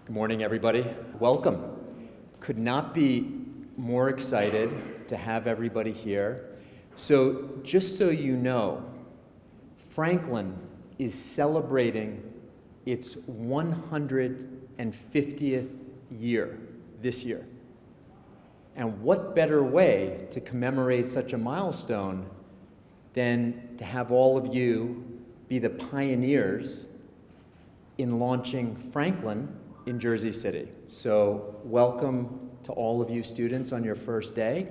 Good morning, everybody. Welcome. Could not be more excited to have everybody here. So, just so you know, Franklin is celebrating its 150th year this year. And what better way to commemorate such a milestone than to have all of you be the pioneers in launching Franklin in Jersey City. So welcome to all of you students on your first day.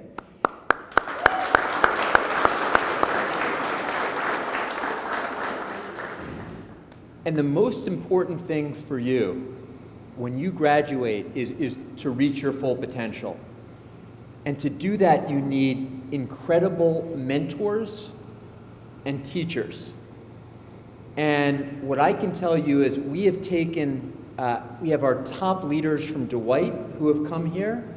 And the most important thing for you when you graduate is to reach your full potential. And to do that, you need incredible mentors and teachers. And what I can tell you is we have our top leaders from Dwight who have come here.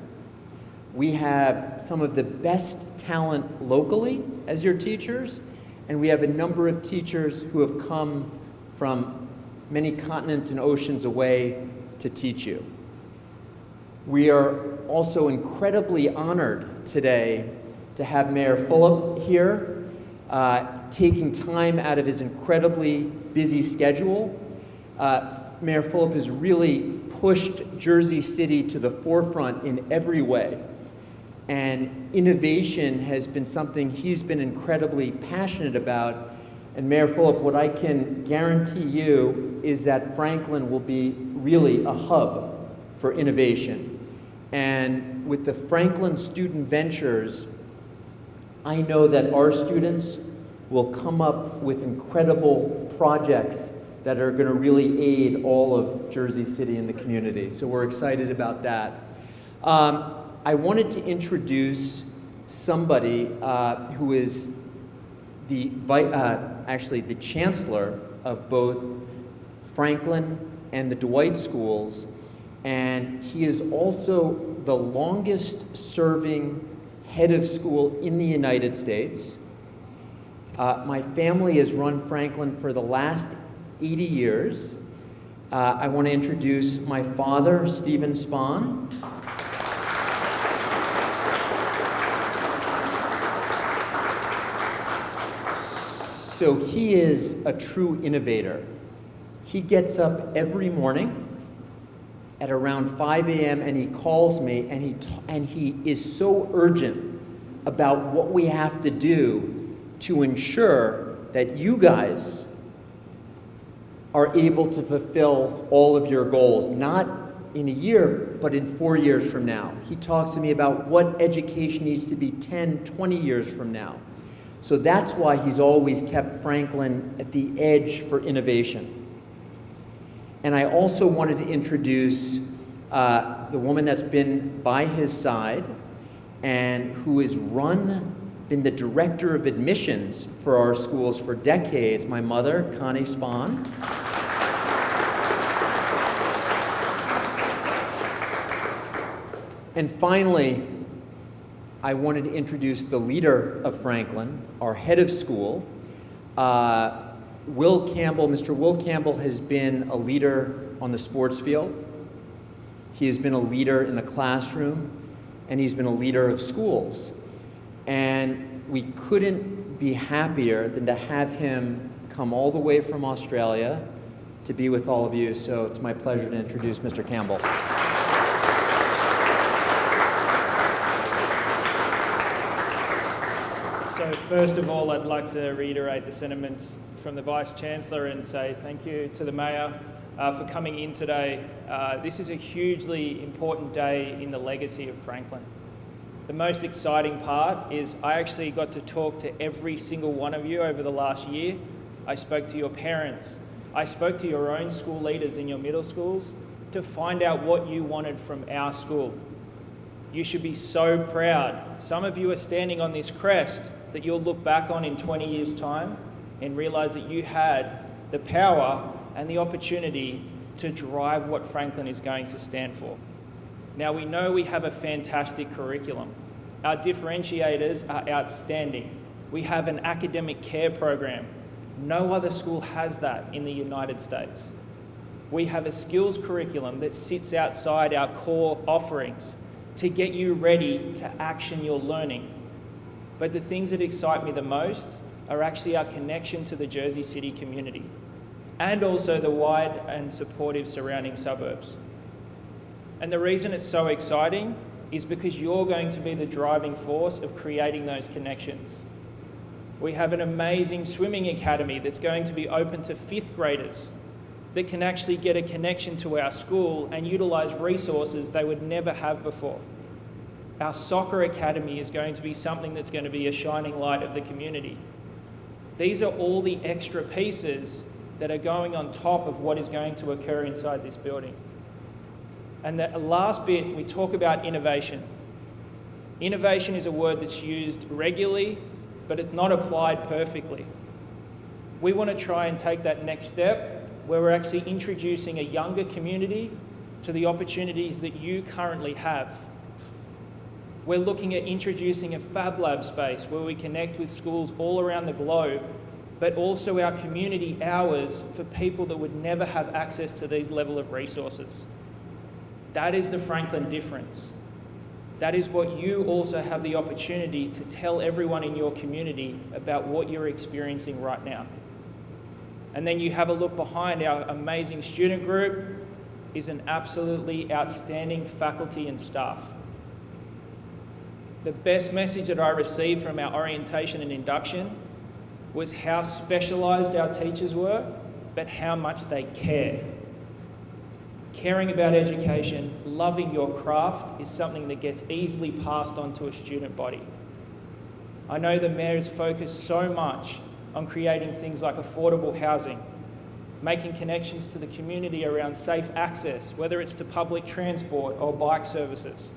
We have some of the best talent locally as your teachers, and we have a number of teachers who have come from many continents and oceans away to teach you. We are also incredibly honored today to have Mayor Fulop here, taking time out of his incredibly busy schedule. Mayor Fulop has really pushed Jersey City to the forefront in every way. And innovation has been something he's been incredibly passionate about. And Mayor Fulop, what I can guarantee you is that Franklin will be really a hub for innovation. And with the Franklin Student Ventures, I know that our students will come up with incredible projects that are going to really aid all of Jersey City and the community. So we're excited about that. I wanted to introduce somebody who is the chancellor of both Franklin and the Dwight schools, and he is also the longest serving head of school in the United States. My family has run Franklin for the last 80 years. I want to introduce my father, Stephen Spahn. So he is a true innovator. He gets up every morning at around 5 a.m. and he calls me and he is so urgent about what we have to do to ensure that you guys are able to fulfill all of your goals, not in a year, but in 4 years from now. He talks to me about what education needs to be 10, 20 years from now. So that's why he's always kept Franklin at the edge for innovation. And I also wanted to introduce the woman that's been by his side and who has been the director of admissions for our schools for decades, my mother, Connie Spahn. And finally, I wanted to introduce the leader of Franklin, our head of school, Will Campbell. Mr. Will Campbell has been a leader on the sports field. He has been a leader in the classroom, and he's been a leader of schools. And we couldn't be happier than to have him come all the way from Australia to be with all of you. So it's my pleasure to introduce Mr. Campbell. So first of all, I'd like to reiterate the sentiments from the Vice Chancellor and say thank you to the Mayor for coming in today. This is a hugely important day in the legacy of Franklin. The most exciting part is I actually got to talk to every single one of you over the last year. I spoke to your parents. I spoke to your own school leaders in your middle schools to find out what you wanted from our school. You should be so proud. Some of you are standing on this crest that you'll look back on in 20 years' time and realize that you had the power and the opportunity to drive what Franklin is going to stand for. Now, we know we have a fantastic curriculum. Our differentiators are outstanding. We have an academic care program. No other school has that in the United States. We have a skills curriculum that sits outside our core offerings to get you ready to action your learning. But the things that excite me the most are actually our connection to the Jersey City community and also the wide and supportive surrounding suburbs. And the reason it's so exciting is because you're going to be the driving force of creating those connections. We have an amazing swimming academy that's going to be open to 5th graders that can actually get a connection to our school and utilise resources they would never have before. Our soccer academy is going to be something that's going to be a shining light of the community. These are all the extra pieces that are going on top of what is going to occur inside this building. And the last bit, we talk about innovation. Innovation is a word that's used regularly, but it's not applied perfectly. We want to try and take that next step where we're actually introducing a younger community to the opportunities that you currently have. We're looking at introducing a Fab Lab space where we connect with schools all around the globe, but also our community hours for people that would never have access to these level of resources. That is the Franklin difference. That is what you also have the opportunity to tell everyone in your community about what you're experiencing right now. And then you have a look behind our amazing student group is an absolutely outstanding faculty and staff. The best message that I received from our orientation and induction was how specialised our teachers were, but how much they care. Caring about education, loving your craft is something that gets easily passed on to a student body. I know the Mayor is focused so much on creating things like affordable housing, making connections to the community around safe access, whether it's to public transport or bike services.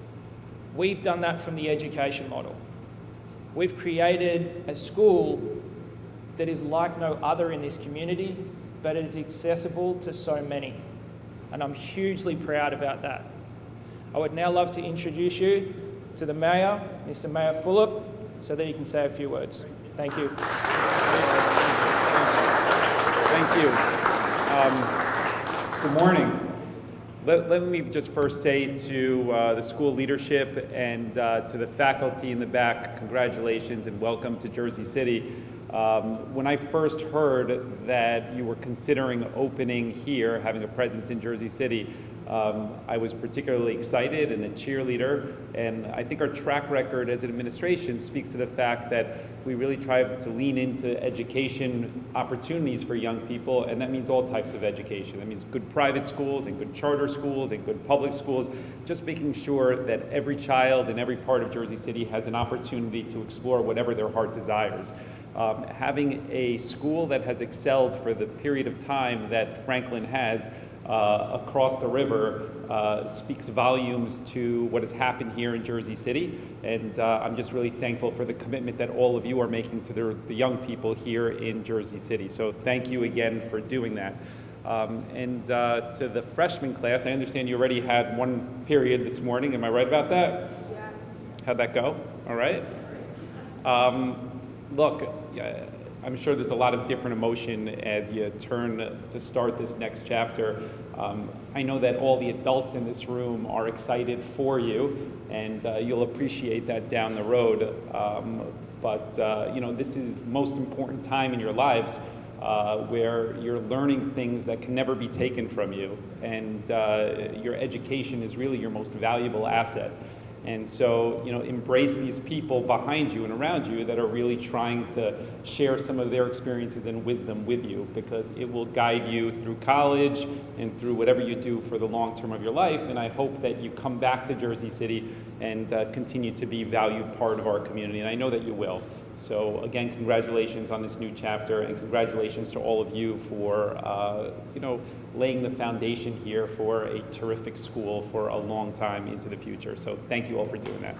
We've done that from the education model. We've created a school that is like no other in this community, but it is accessible to so many. And I'm hugely proud about that. I would now love to introduce you to the Mayor, Mr. Mayor Fulop, so that he can say a few words. Thank you. Thank you. Good morning. Let me just first say to the school leadership and to the faculty in the back, congratulations and welcome to Jersey City. When I first heard that you were considering opening here, having a presence in Jersey City, I was particularly excited and a cheerleader, and I think our track record as an administration speaks to the fact that we really try to lean into education opportunities for young people, and that means all types of education. That means good private schools and good charter schools and good public schools, just making sure that every child in every part of Jersey City has an opportunity to explore whatever their heart desires. Having a school that has excelled for the period of time that Franklin has across the river speaks volumes to what has happened here in Jersey City, and I'm just really thankful for the commitment that all of you are making towards the young people here in Jersey City. So thank you again for doing that. And to the freshman class, I understand you already had one period this morning. Am I right about that? Yeah. How'd that go? All right. Look, I'm sure there's a lot of different emotion as you turn to start this next chapter. I know that all the adults in this room are excited for you, and you'll appreciate that down the road. But you know, this is the most important time in your lives where you're learning things that can never be taken from you, and your education is really your most valuable asset. And so, you know, embrace these people behind you and around you that are really trying to share some of their experiences and wisdom with you, because it will guide you through college and through whatever you do for the long term of your life. And I hope that you come back to Jersey City and continue to be a valued part of our community. And I know that you will. So again, congratulations on this new chapter, and congratulations to all of you for you know, laying the foundation here for a terrific school for a long time into the future. So thank you all for doing that.